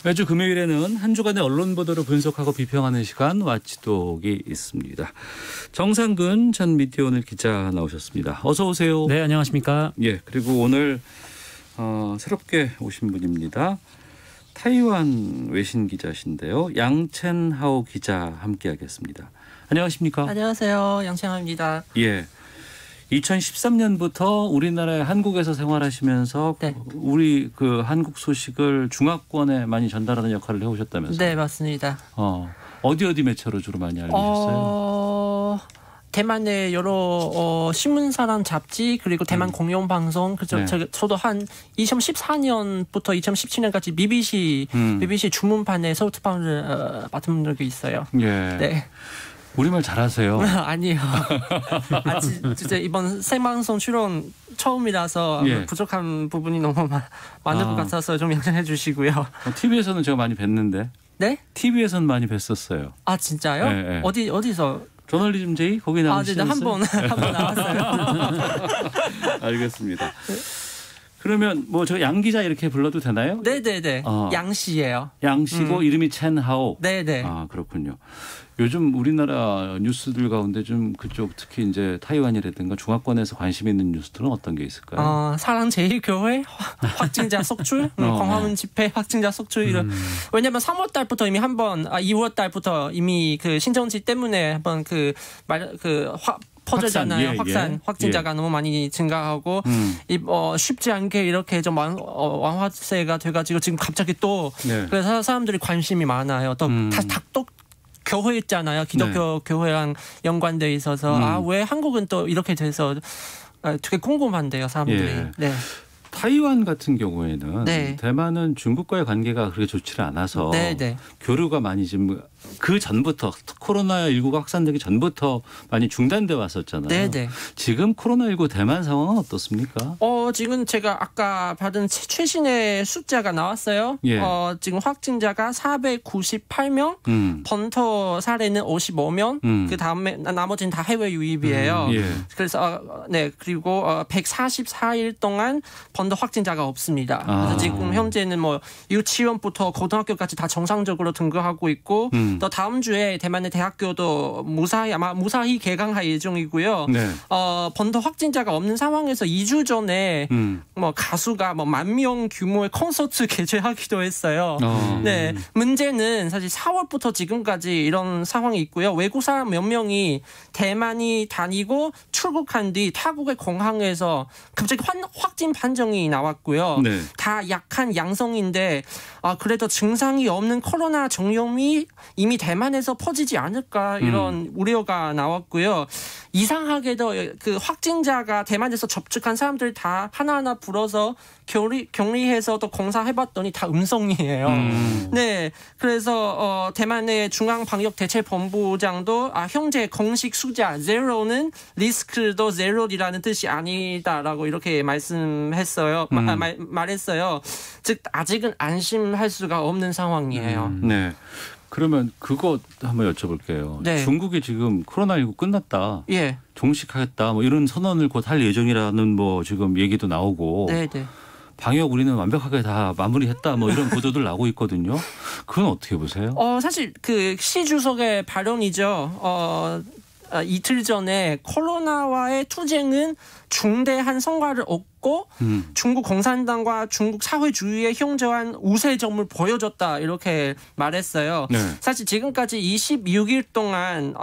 매주 금요일에는 한 주간의 언론 보도를 분석하고 비평하는 시간 와치독이 있습니다. 정상근 전 미디어오늘 기자 나오셨습니다. 어서 오세요. 네, 안녕하십니까. 예, 그리고 오늘 새롭게 오신 분입니다. 타이완 외신 기자신데요. 양첸하오 기자 함께하겠습니다. 안녕하십니까? 안녕하세요. 양첸하오입니다. 예. 2013년부터 우리나라에 한국에서 생활하시면서 네. 우리 그 한국 소식을 중화권에 많이 전달하는 역할을 해오셨다면서요? 네, 맞습니다. 어디 매체로 주로 많이 알려주셨어요? 대만의 여러 신문사랑 잡지 그리고 대만 공영방송 그죠. 네. 저도 한 2014년부터 2017년까지 BBC 주문판의 소프트판을 맡은 적이 있어요. 예. 네. 우리말 잘하세요. 아니에요. 진짜 이번 생방송 출연 처음이라서 예. 부족한 부분이 너무 많은 것 같아서 좀 양해해 주시고요. TV에서는 제가 많이 뵀는데. 네? TV에서는 많이 뵀었어요. 아 진짜요? 네, 네. 어디서? 저널리즘 제이 거기 나오셨어요? 네, 한번 나왔어요. 알겠습니다. 그러면 뭐 저 양 기자 이렇게 불러도 되나요? 네네네. 양 씨예요. 양 씨고 이름이 첸하오. 네네. 아 그렇군요. 요즘 우리나라 뉴스들 가운데 좀 그쪽 특히 이제 타이완이라든가 중화권에서 관심 있는 뉴스들은 어떤 게 있을까요? 사랑제일교회 확진자 속출, 광화문 집회 확진자 속출 이런. 왜냐면 3월 달부터 이미 2월 달부터 이미 그 신정지 때문에 한번 퍼져잖아요. 확진자가 너무 많이 증가하고 쉽지 않게 이렇게 좀 완화세가 돼가지고 지금 갑자기 또 네. 그래서 사람들이 관심이 많아요. 또 또 교회 있잖아요. 기독교 네. 교회랑 연관돼 있어서 왜 한국은 또 이렇게 돼서 되게 궁금한데요, 사람들이. 예. 네. 타이완 같은 경우에는 네. 대만은 중국과의 관계가 그렇게 좋지를 않아서 네. 교류가 많이 지금 그 전부터 코로나19가 확산되기 전부터 많이 중단돼 왔었잖아요. 네. 지금 코로나19 대만 상황은 어떻습니까? 지금 제가 아까 받은 최신의 숫자가 나왔어요. 예. 지금 확진자가 498명, 번터 사례는 55명, 그 다음에 나머지는 다 해외 유입이에요. 예. 그래서 그리고 144일 동안 번터 확진자가 없습니다. 그래서 지금 현재는 뭐 유치원부터 고등학교까지 다 정상적으로 등교하고 있고 또 다음 주에 대만의 대학교도 무사히 개강할 예정이고요. 네. 번터 확진자가 없는 상황에서 2주 전에 뭐 가수가 10,000명 규모의 콘서트 개최하기도 했어요. 네. 문제는 사실 4월부터 지금까지 이런 상황이 있고요. 외국 사람 몇 명이 대만이 다니고 출국한 뒤 타국의 공항에서 갑자기 확진 판정이 나왔고요. 네. 다 약한 양성인데 그래도 증상이 없는 코로나 전염이 이미 대만에서 퍼지지 않을까 이런 우려가 나왔고요. 이상하게도 그 확진자가 대만에서 접촉한 사람들 다 하나하나 불어서 격리해서 또 검사해봤더니 다 음성이에요. 네, 그래서 대만의 중앙방역대책본부장도 현재 공식 숫자 제로는 리스크도 제로이라는 뜻이 아니다라고 이렇게 말씀했어요. 말했어요. 즉 아직은 안심할 수가 없는 상황이에요. 네. 그러면 그거 한번 여쭤볼게요. 네. 중국이 지금 코로나19 끝났다. 예. 종식하겠다. 뭐 이런 선언을 곧 할 예정이라는 뭐 지금 얘기도 나오고. 네. 방역 우리는 완벽하게 다 마무리했다. 뭐 이런 보도들 나오고 있거든요. 그건 어떻게 보세요? 사실 그 시 주석의 발언이죠. 이틀 전에 코로나와의 투쟁은 중대한 성과를 얻고 중국 공산당과 중국 사회주의의 형제한 우세점을 보여줬다 이렇게 말했어요. 네. 사실 지금까지 26일 동안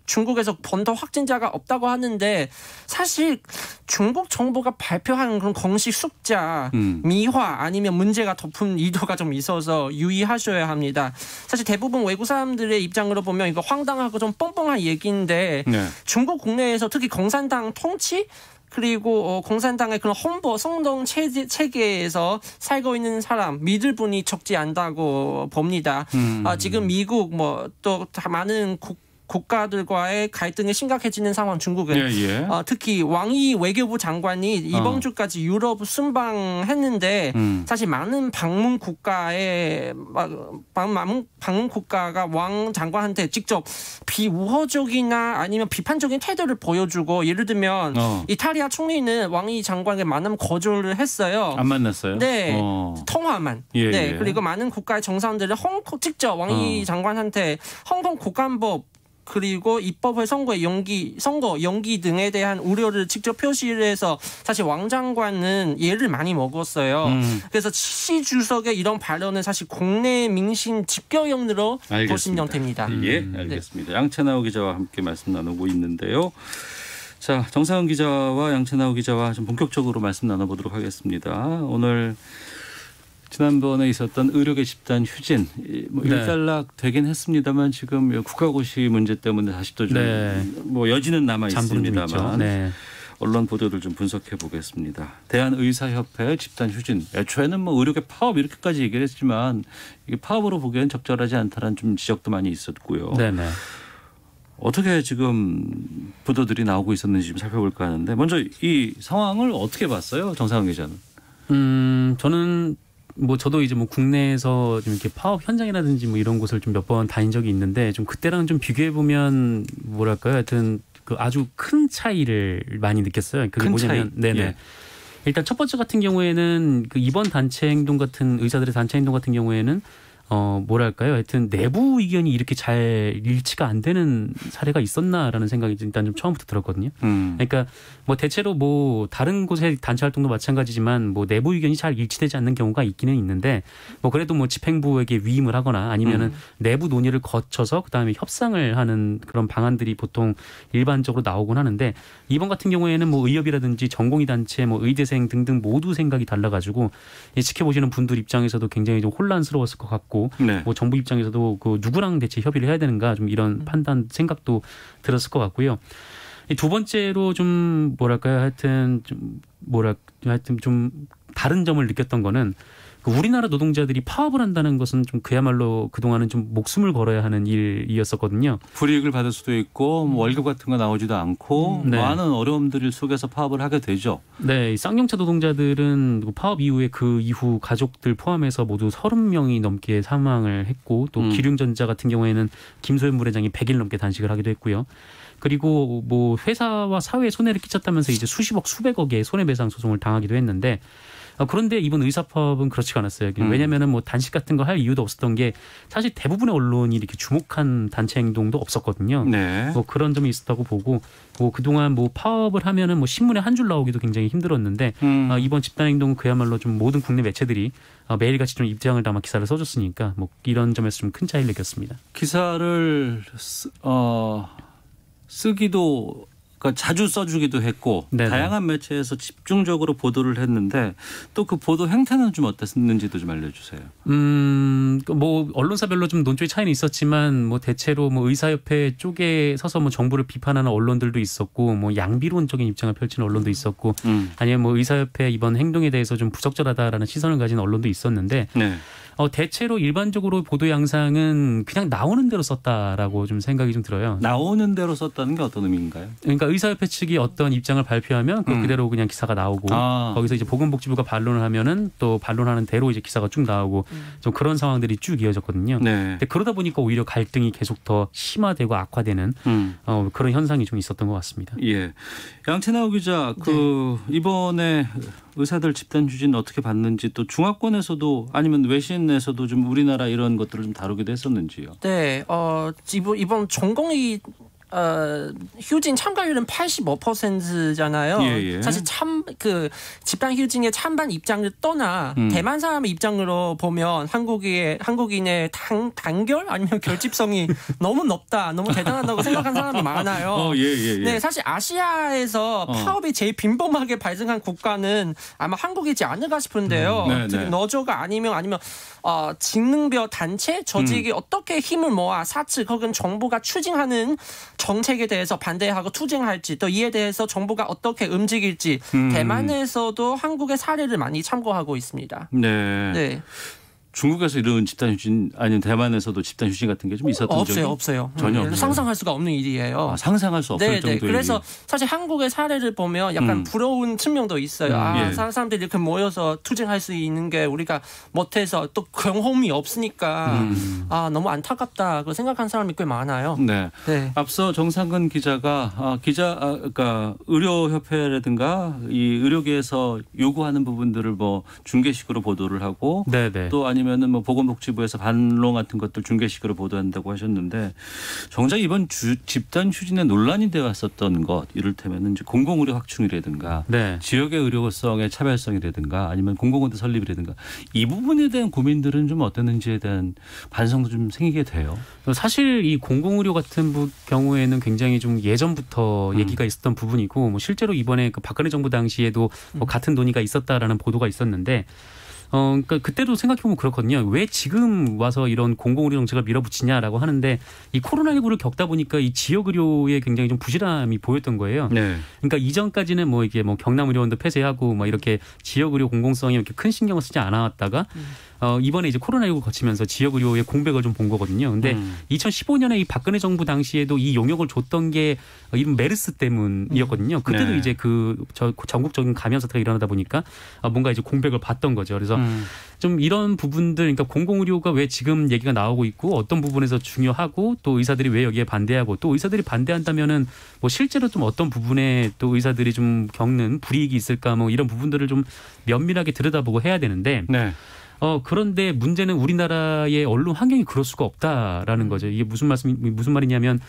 중국에서 번터 확진자가 없다고 하는데 사실 중국 정부가 발표한 그런 공식 숫자 미화 아니면 문제가 덮은 의도가 좀 있어서 유의하셔야 합니다. 사실 대부분 외국 사람들의 입장으로 보면 이거 황당하고 좀 뻥뻥한 얘기인데 네. 중국 국내에서 특히 공산당 통치 그리고 공산당의 그런 홍보 성동 체계에서 살고 있는 사람 믿을 분이 적지 않다고 봅니다. 지금 미국 또 많은 국가들과의 갈등이 심각해지는 상황 중국은 특히 왕이 외교부 장관이 이번 주까지 유럽 순방했는데 사실 많은 방문 국가가 왕 장관한테 직접 비우호적이나 아니면 비판적인 태도를 보여주고 예를 들면 이탈리아 총리는 왕이 장관에게 만남 거절을 했어요. 안 만났어요? 네. 통화만. 네. 그리고 많은 국가의 정상들은 직접 왕이 장관한테 홍콩 국간법 그리고 입법회 선거 연기 등에 대한 우려를 직접 표시를 해서 사실 왕 장관은 예를 많이 먹었어요. 그래서 시 주석의 이런 발언은 사실 국내 민심 집결용으로 보시면 됩니다. 예, 알겠습니다. 네. 양채나오 기자와 함께 말씀 나누고 있는데요. 자, 정상훈 기자와 양채나오 기자와 좀 본격적으로 말씀 나눠보도록 하겠습니다. 오늘 지난번에 있었던 의료계 집단 휴진 일단락 되긴 했습니다만 지금 국가고시 문제 때문에 다시 또 좀 여지는 남아 있습니다만 언론 보도들 좀 분석해 보겠습니다. 대한의사협회 집단 휴진. 애초에는 의료계 파업 이렇게까지 얘기를 했지만 이게 파업으로 보기엔 적절하지 않다는 좀 지적도 많이 있었고요. 네네. 어떻게 지금 보도들이 나오고 있었는지 좀 살펴볼까 하는데 먼저 이 상황을 어떻게 봤어요, 정상훈 기자는? 저는 저도 이제 국내에서 좀 이렇게 파업 현장이라든지 이런 곳을 좀 몇 번 다닌 적이 있는데 좀 그때랑 좀 비교해 보면 뭐랄까요, 하여튼 그 아주 큰 차이를 많이 느꼈어요. 그게 큰 뭐냐면, 차이. 예. 일단 첫 번째 같은 경우에는 그 이번 단체 행동 같은 의사들의 단체 행동 같은 경우에는 뭐랄까요? 하여튼 내부 의견이 이렇게 잘 일치가 안 되는 사례가 있었나라는 생각이 일단 좀 처음부터 들었거든요. 그러니까 대체로 다른 곳의 단체 활동도 마찬가지지만 내부 의견이 잘 일치되지 않는 경우가 있기는 있는데 그래도 집행부에게 위임을 하거나 아니면은 내부 논의를 거쳐서 그다음에 협상을 하는 그런 방안들이 보통 일반적으로 나오곤 하는데 이번 같은 경우에는 의협이라든지 전공의 단체 의대생 등등 모두 생각이 달라가지고 지켜보시는 분들 입장에서도 굉장히 좀 혼란스러웠을 것 같고 정부 입장에서도 누구랑 대체 협의를 해야 되는가 좀 이런 판단 생각도 들었을 것 같고요. 두 번째로 좀 하여튼 좀 다른 점을 느꼈던 거는 우리나라 노동자들이 파업을 한다는 것은 좀 그야말로 그동안은 좀 목숨을 걸어야 하는 일이었었거든요. 불이익을 받을 수도 있고 월급 같은 거 나오지도 않고 많은 어려움들 속에서 파업을 하게 되죠. 네, 쌍용차 노동자들은 파업 이후에 그 이후 가족들 포함해서 모두 30명이 넘게 사망을 했고 또 기륭전자 같은 경우에는 김소연 부회장이 100일 넘게 단식을 하기도 했고요. 그리고 회사와 사회에 손해를 끼쳤다면서 이제 수십억 수백억의 손해배상 소송을 당하기도 했는데 그런데 이번 의사파업은 그렇지가 않았어요. 왜냐하면은 단식 같은 거 할 이유도 없었던 게 사실 대부분의 언론이 이렇게 주목한 단체 행동도 없었거든요. 네. 그런 점이 있었다고 보고 그동안 파업을 하면은 신문에 한 줄 나오기도 굉장히 힘들었는데 이번 집단 행동은 그야말로 좀 모든 국내 매체들이 매일같이 좀 입장을 담아 기사를 써줬으니까 이런 점에서 좀 큰 차이를 느꼈습니다. 기사를 쓰기도 자주 써주기도 했고 다양한 매체에서 집중적으로 보도를 했는데 또 그 보도 행태는 좀 어땠는지도 좀 알려주세요. 언론사별로 좀 논조의 차이는 있었지만 대체로 의사협회 쪽에 서서 정부를 비판하는 언론들도 있었고 양비론적인 입장을 펼치는 언론도 있었고 아니면 의사협회 이번 행동에 대해서 좀 부적절하다라는 시선을 가진 언론도 있었는데 대체로 일반적으로 보도 양상은 그냥 나오는 대로 썼다라고 좀 생각이 좀 들어요. 나오는 대로 썼다는 게 어떤 의미인가요? 그러니까 의사협회 측이 어떤 입장을 발표하면 그대로 그냥 기사가 나오고 거기서 이제 보건복지부가 반론을 하면은 또 반론하는 대로 이제 기사가 쭉 나오고 좀 그런 상황들이 쭉 이어졌거든요. 근데 그러다 보니까 오히려 갈등이 계속 더 심화되고 악화되는 그런 현상이 좀 있었던 것 같습니다. 예, 양채나오 기자, 이번에 의사들 집단 휴진 어떻게 봤는지 또 중화권에서도 아니면 외신에서도 좀 우리나라 이런 것들을 좀 다루기도 했었는지요. 네, 이번 전공의 휴진 참가율은 85%잖아요. 사실 집단 휴진의 찬반 입장을 떠나 대만 사람의 입장으로 보면 한국인의 단결 아니면 결집성이 너무 높다, 너무 대단하다고 생각한 사람이 많아요. 네, 사실 아시아에서 파업이 제일 빈번하게 발생한 국가는 아마 한국이지 않을까 싶은데요. 특히 너조가 아니면 직능별 단체 조직이 어떻게 힘을 모아 사측 혹은 정부가 추진하는 정책에 대해서 반대하고 투쟁할지 또 이에 대해서 정부가 어떻게 움직일지 대만에서도 한국의 사례를 많이 참고하고 있습니다. 네. 중국에서 이런 집단 휴진 아니면 대만에서도 집단 휴진 같은 게 좀 있었던 적이 없어요. 전혀 없어요. 상상할 수가 없는 일이에요. 상상할 수 없을 정도의 그래서 사실 한국의 사례를 보면 약간 부러운 측면도 있어요. 사람들이 이렇게 모여서 투쟁할 수 있는 게 우리가 못해서 또 경험이 없으니까 너무 안타깝다고 생각하는 사람이 꽤 많아요. 네. 앞서 정상근 기자가 그러니까 의료협회라든가 이 의료계에서 요구하는 부분들을 뭐 중계식으로 보도를 하고 또 아니면은 뭐 보건복지부에서 반론 같은 것들 중계식으로 보도한다고 하셨는데 정작 이번 집단 휴진의 논란이 되어 왔었던 것 이를테면은 이제 공공의료 확충이라든가 지역의 의료성의 차별성이라든가 아니면 공공의대 설립이라든가 이 부분에 대한 고민들은 좀 어땠는지에 대한 반성도 좀 생기게 돼요. 사실 이 공공의료 같은 경우에는 굉장히 좀 예전부터 얘기가 있었던 부분이고 뭐 실제로 이번에 그 박근혜 정부 당시에도 뭐 같은 논의가 있었다라는 보도가 있었는데 그러니까 그때도 생각해보면 그렇거든요. 왜 지금 와서 이런 공공의료 정책을 밀어붙이냐라고 하는데 이 코로나19를 겪다 보니까 이 지역의료에 굉장히 좀 부실함이 보였던 거예요. 그러니까 이전까지는 뭐 이게 뭐 경남의료원도 폐쇄하고 뭐 이렇게 지역의료 공공성에 이렇게 큰 신경을 쓰지 않아왔다가 이번에 이제 코로나19 거치면서 지역의료의 공백을 좀 본 거거든요. 근데 2015년에 이 박근혜 정부 당시에도 이 용역을 줬던 게 이런 메르스 때문이었거든요. 그때도 이제 전국적인 감염 사태가 일어나다 보니까 뭔가 이제 공백을 봤던 거죠. 그래서 좀 이런 부분들, 그러니까 공공의료가 왜 지금 얘기가 나오고 있고 어떤 부분에서 중요하고 또 의사들이 왜 여기에 반대하고 또 의사들이 반대한다면은 뭐 실제로 좀 어떤 부분에 또 의사들이 좀 겪는 불이익이 있을까 뭐 이런 부분들을 좀 면밀하게 들여다보고 해야 되는데 그런데 문제는 우리나라의 언론 환경이 그럴 수가 없다라는 거죠. 이게 무슨 말이냐면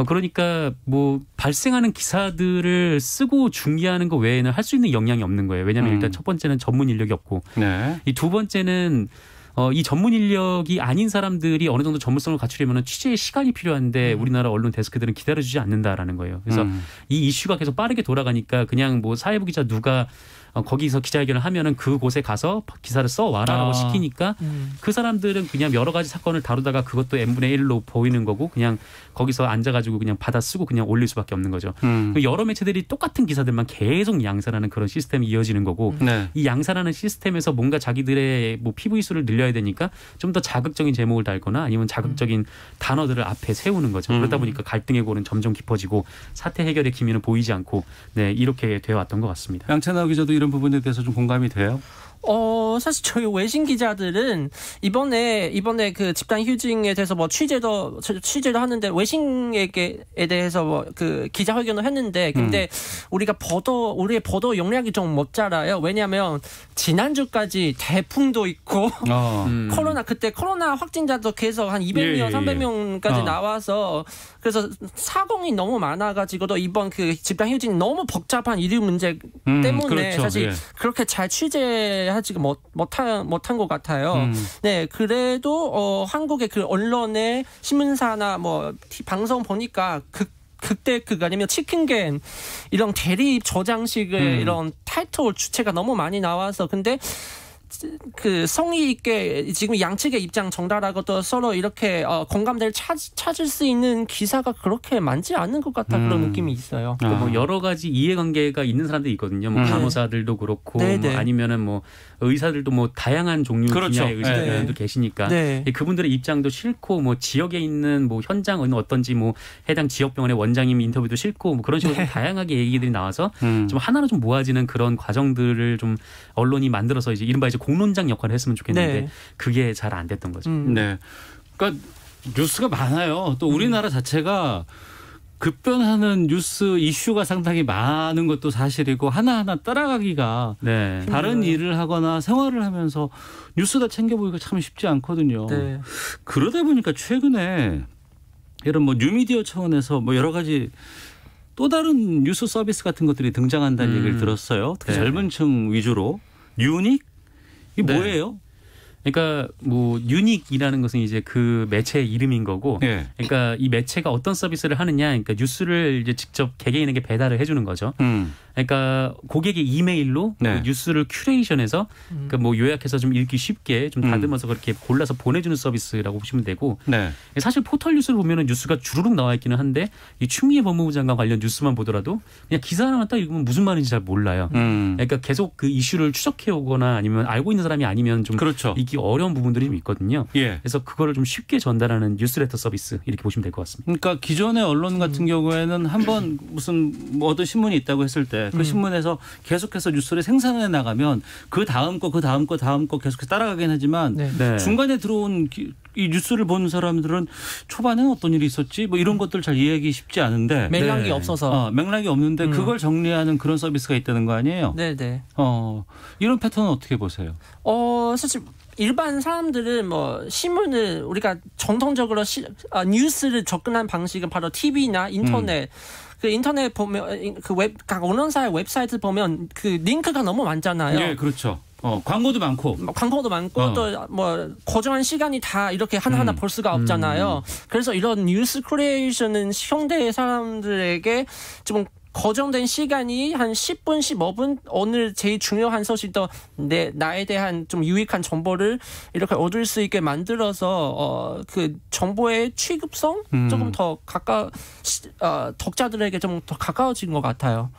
그러니까 뭐 발생하는 기사들을 쓰고 중계하는 거 외에는 할 수 있는 역량이 없는 거예요. 왜냐하면 일단 첫 번째는 전문 인력이 없고 이 두 번째는 이 전문 인력이 아닌 사람들이 어느 정도 전문성을 갖추려면 취재에 시간이 필요한데 우리나라 언론 데스크들은 기다려주지 않는다라는 거예요. 그래서 이 이슈가 계속 빠르게 돌아가니까 그냥 뭐 사회부 기자 누가 거기서 기자회견을 하면은 그곳에 가서 기사를 써와라라고 시키니까 그 사람들은 그냥 여러 가지 사건을 다루다가 그것도 n분의 1로 보이는 거고 그냥 거기서 앉아가지고 그냥 받아 쓰고 그냥 올릴 수밖에 없는 거죠. 여러 매체들이 똑같은 기사들만 계속 양산하는 그런 시스템이 이어지는 거고 이 양산하는 시스템에서 뭔가 자기들의 뭐 PV 수를 늘려야 되니까 좀 더 자극적인 제목을 달거나 아니면 자극적인 단어들을 앞에 세우는 거죠. 그러다 보니까 갈등의 골은 점점 깊어지고 사태 해결의 기미는 보이지 않고 이렇게 되어 왔던 것 같습니다. 양채나오 기자도 이런 부분에 대해서 좀 공감이 돼요? 사실 저희 외신 기자들은 이번에 그 집단 휴징에 대해서 뭐 취재도 하는데 외신에 대해서 뭐 그 기자회견을 했는데 근데 우리의 보도 용량이 좀 모자라요. 왜냐하면 지난주까지 태풍도 있고 그때 코로나 확진자도 계속 한 200명, 300명까지 나와서 그래서 사공이 너무 많아가지고도 이번 그 집단 휴징 너무 복잡한 의료 문제 때문에 사실 그렇게 잘 취재하지 못한 것 같아요. 그래도 한국의 그 언론의 신문사나 뭐 방송 보니까 극대극 아니면 치킨겐 이런 대립 저장식의 이런 타이틀 주체가 너무 많이 나와서 근데 그 성의 있게 지금 양측의 입장 전달하고 또 서로 이렇게 공감대를 찾을 수 있는 기사가 그렇게 많지 않은 것 같다 그런 느낌이 있어요. 뭐 여러 가지 이해관계가 있는 사람들이 있거든요. 뭐 간호사들도 그렇고 뭐 아니면은 뭐 의사들도 뭐 다양한 종류 분야의 의사들도 계시니까 그분들의 입장도 싫고 뭐 지역에 있는 뭐 현장은 어떤지 뭐 해당 지역병원의 원장님 인터뷰도 싫고 뭐 그런 식으로 다양하게 얘기들이 나와서 좀 하나로 좀 모아지는 그런 과정들을 좀 언론이 만들어서 이제 이른바 이제 공론장 역할을 했으면 좋겠는데 그게 잘 안 됐던 거죠. 그러니까 뉴스가 많아요. 또 우리나라 자체가 급변하는 뉴스 이슈가 상당히 많은 것도 사실이고 하나하나 따라가기가 다른 일을 하거나 생활을 하면서 뉴스 다 챙겨보기가 참 쉽지 않거든요. 그러다 보니까 최근에 이런 뭐 뉴미디어 차원에서 뭐 여러 가지 또 다른 뉴스 서비스 같은 것들이 등장한다는 얘기를 들었어요. 특히 젊은 층 위주로. 유닉? 이게 뭐예요? 그러니까 뭐 유닉이라는 것은 이제 그 매체의 이름인 거고, 그러니까 이 매체가 어떤 서비스를 하느냐, 그러니까 뉴스를 이제 직접 개개인에게 배달을 해주는 거죠. 그러니까 고객의 이메일로 네. 그 뉴스를 큐레이션해서 그 뭐 요약해서 좀 읽기 쉽게 좀 다듬어서 그렇게 골라서 보내주는 서비스라고 보시면 되고 네. 사실 포털 뉴스를 보면은 뉴스가 주르륵 나와 있기는 한데 이 추미애 법무부 장관 관련 뉴스만 보더라도 그냥 기사 하나만 딱 읽으면 무슨 말인지 잘 몰라요. 그러니까 계속 그 이슈를 추적해 오거나 아니면 알고 있는 사람이 아니면 좀 그렇죠. 읽기 어려운 부분들이 좀 있거든요. 예. 그래서 그거를 좀 쉽게 전달하는 뉴스레터 서비스 이렇게 보시면 될 것 같습니다. 그러니까 기존의 언론 같은 경우에는 한번 무슨 뭐 어떤 신문이 있다고 했을 때 그 신문에서 계속해서 뉴스를 생산해 나가면 그 다음 거, 그 다음 거, 다음 거 계속해서 따라가긴 하지만 네. 네. 중간에 들어온 이 뉴스를 본 사람들은 초반에는 어떤 일이 있었지 뭐 이런 것들 잘 이해하기 쉽지 않은데 맥락이 네. 없어서 맥락이 없는데 그걸 정리하는 그런 서비스가 있다는 거 아니에요? 네네. 이런 패턴은 어떻게 보세요? 사실 일반 사람들은 뭐 신문을 우리가 정통적으로 뉴스를 접근한 방식은 바로 TV나 인터넷. 그 인터넷 보면 각 언론사의 웹사이트 보면 그 링크가 너무 많잖아요. 네, 그렇죠. 광고도 많고. 광고도 많고 또 뭐 고정한 시간이 다 이렇게 하나하나 볼 수가 없잖아요. 그래서 이런 뉴스 크리에이션은 현대 사람들에게 좀 고정된 시간이 한 10분, 15분 오늘 제일 중요한 소식도 나에 대한 좀 유익한 정보를 이렇게 얻을 수 있게 만들어서 그 정보의 취급성 조금 더 독자들에게 좀 더 가까워진 것 같아요.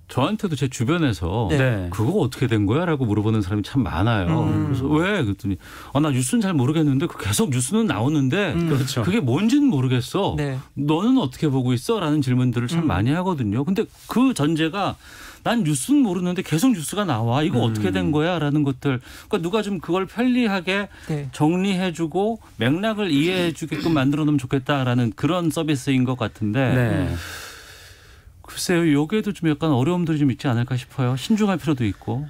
저한테도 제 주변에서 네. 그거 어떻게 된 거야? 라고 물어보는 사람이 참 많아요. 그래서 왜? 그랬더니 나 뉴스는 잘 모르겠는데 계속 뉴스는 나오는데 그렇죠. 그게 뭔지는 모르겠어. 네. 너는 어떻게 보고 있어? 라는 질문들을 참 많이 하거든요. 근데 그 전제가 난 뉴스는 모르는데 계속 뉴스가 나와. 이거 어떻게 된 거야? 라는 것들. 그러니까 누가 좀 그걸 편리하게 네. 정리해주고 맥락을 이해해주게끔 만들어 놓으면 좋겠다라는 그런 서비스인 것 같은데 네. 글쎄요. 여기에도 좀 약간 어려움들이 좀 있지 않을까 싶어요. 신중할 필요도 있고.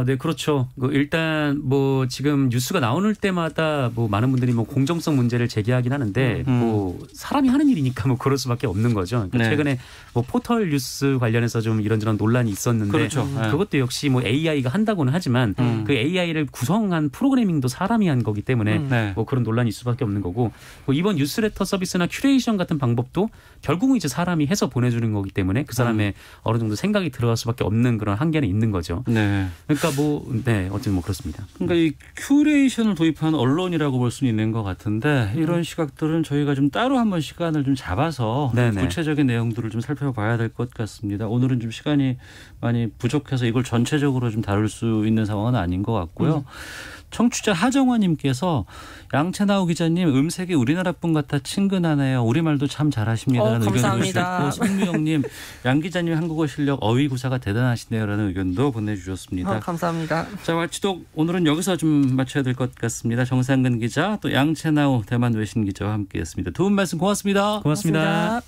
네, 그렇죠. 일단 뭐 지금 뉴스가 나오는 때마다 뭐 많은 분들이 뭐 공정성 문제를 제기하긴 하는데 뭐 사람이 하는 일이니까 뭐 그럴 수밖에 없는 거죠. 그러니까 네. 최근에 뭐 포털 뉴스 관련해서 좀 이런저런 논란이 있었는데 그렇죠. 그것도 역시 뭐 AI가 한다고는 하지만 그 AI를 구성한 프로그래밍도 사람이 한 거기 때문에 네. 뭐 그런 논란이 있을 수밖에 없는 거고 뭐 이번 뉴스레터 서비스나 큐레이션 같은 방법도 결국은 이제 사람이 해서 보내주는 거기 때문에 그 사람의 어느 정도 생각이 들어갈 수밖에 없는 그런 한계는 있는 거죠. 네. 그러니까 어쨌든 뭐 그렇습니다. 그러니까 이 큐레이션을 도입한 언론이라고 볼 수는 있는 것 같은데 이런 시각들은 저희가 좀 따로 한번 시간을 좀 잡아서 네네. 구체적인 내용들을 좀 살펴봐야 될 것 같습니다. 오늘은 좀 시간이 많이 부족해서 이걸 전체적으로 좀 다룰 수 있는 상황은 아닌 것 같고요. 청취자 하정화님께서 양채나오 기자님 음색이 우리나라 분 같아 친근하네요. 우리말도 참 잘하십니다라는 의견을 감사합니다. 보내주셨고 송미영님 양 기자님 한국어 실력 어휘구사가 대단하시네요라는 의견도 보내주셨습니다. 감사합니다. 자, 왈치독 오늘은 여기서 좀 마쳐야 될 것 같습니다. 정상근 기자 또 양채나오 대만 외신 기자와 함께했습니다. 두 분 말씀 고맙습니다. 고맙습니다.